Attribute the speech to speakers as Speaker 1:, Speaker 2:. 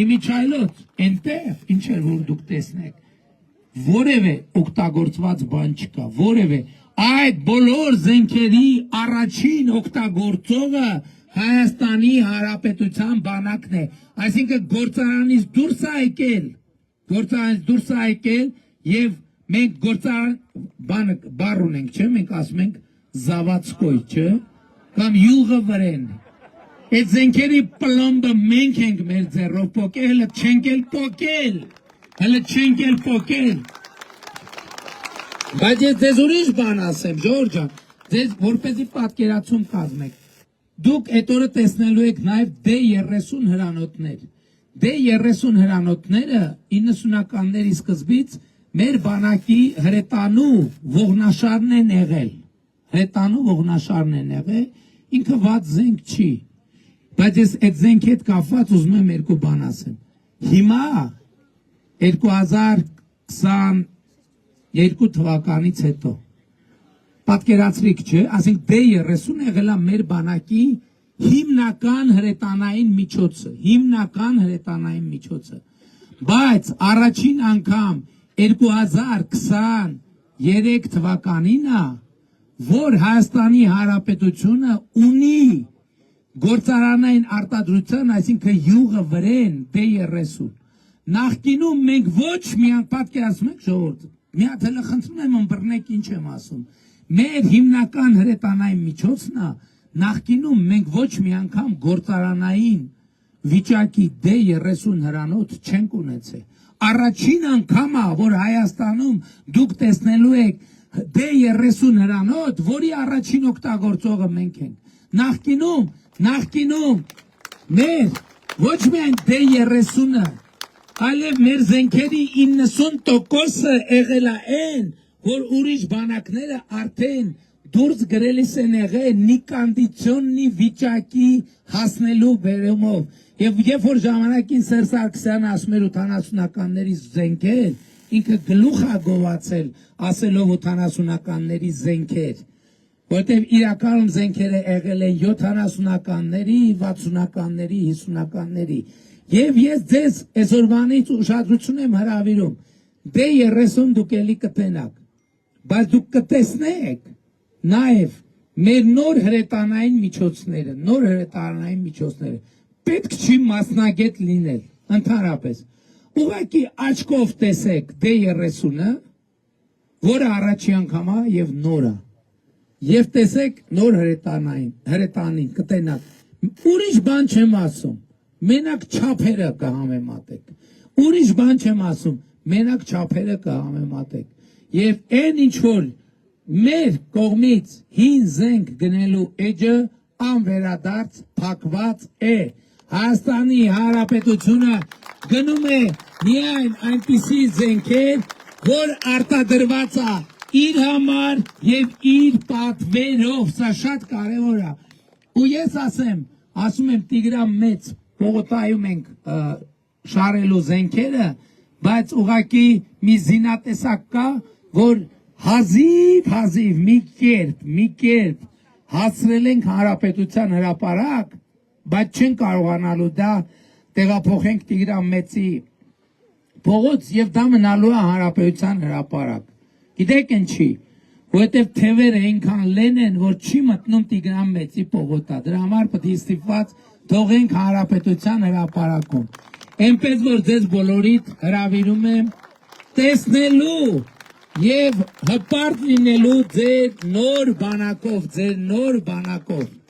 Speaker 1: Իմիջայլոց, այնտեղ, ինչ էր որ դուք տեսնեք, որևէ օգտագործված բան չկա, որևէ այդ բոլոր զենքերի առաջին օգտագործողը Հայաստանի Հանրապետության բանակն է, այսինքն գործարանից դուրս է եկել եւ մենք գործարան բառ ունենք, չէ՞, մենք ասում ենք զավացկոյ, չէ՞, կամ յուղը վրեն։ Այդ զենքերի պլոմբը մենք ենք մեր ձեռով պոկել, հələ չենք էլ պոկել։ Բայց ես ձեզ ուրիշ բան ասեմ, Ժորժ ջան, ձեզ որպեսզի պատկերացում կազմեք։ Դուք այդ օրը տեսնելու եք նաև D30 հրանոթներ։ D30 հրանոթները 90-ականների սկզբից մեր բանակի հրետանու ողնաշարն են եղել, ինքը վատ զենք չի, բայց ես այդ զենքի հետ կապված ուզում եմ երկու բան ասեմ։ Հիմա 2022 թվականից հետո պատկերացրիք, չէ, ասենք D30 եղել է մեր բանակի հիմնական հրետանային միջոցը, բայց առաջին անգամ 2023 թվականին է, որ Հայաստանի Հանրապետությունը ունի գործարանային արտադրության, այսինքն յուղը վրեն D30։ Նախկինում մենք ոչ միայն պատկերացնում եք ժողովուրդ, մի հատ հələ խնդրում եմ ըմբռնեք ինչ եմ ասում։ Մեր հիմնական հրետանային միջոցն է, նախկինում մենք ոչ մի անգամ գործարանային վիճակի D30 հրանոթ չենք ունեցել։ Առաջին անգամ է, որ Հայաստանում դուք տեսնելու եք D30 հրանոթ, որի առաջին օգտագործողը մենք ենք։ Նախկինում մեր ոչ միայն D30-ը, այլև մեր զենքերի 90%-ը եղել է այն, որ ուրիշ բանակները արդեն դուրս գրելիս են եղել նիկանդիցիոնի վիճակի հասնելու բերումով։ Եվ երբ որ ժամանակին Սերժ Սարգսյանը ասում էր 80-ականների զենքեր, ինքը գլուխ է գովացել ասելով 80-ականների զենքեր, որտեղ իրականում զենքերը եղել են 70-ականների, 60-ականների, 50-ականների։ Եվ ես ձեզ այսօրվանից ուշադրություն եմ հրավիրում, D30 դուք էլի կտենաք, բայց դուք կտեսնեք նաև մեր նոր հրետանային միջոցները, պետք չի մասնագետ լինել, ընդհանրապես, ուղղակի աչքով տեսեք D30-ը, որը առաջի անգամ է եւ նորը, եւ տեսեք նոր հրետանին կտենաք, ուրիշ բան չեմ ասում, մենակ չափերը կհամեմատեք, եւ այն ինչ որ մեր կողմից հին զենք գնելու էջը անվերադարձ փակված է։ Հայաստանի Հանրապետությունը գնում է միայն այնպիսի զենքեր, որ արտադրված է իր համար եւ իր պատվերով, սա շատ կարևոր է։ Ու ես ասում եմ Տիգրան մեծ Պողոտայում ենք շարելու զենքերը, բայց ուղղակի մի զինատեսակ կա, որ հազիվ մի կերպ հասցրել ենք Հանրապետության հրապարակ, բայց չեն կարողանալու դա տեղափոխենք Տիգրան մեծի փողոց եւ դա մնալու է Հանրապետության հրապարակ։ Գիտեք ինչի, որովհետեւ թևերը այնքան լեն են, որ չի մտնում Տիգրան մեծի փողոտա, դրա համար պետք է ստիպված թողենք Հանրապետության հրապարակում։ Այնպես որ ձեզ բոլորիդ հրավիրում եմ տեսնելու եւ հպարտ լինելու ձեր նոր բանակով,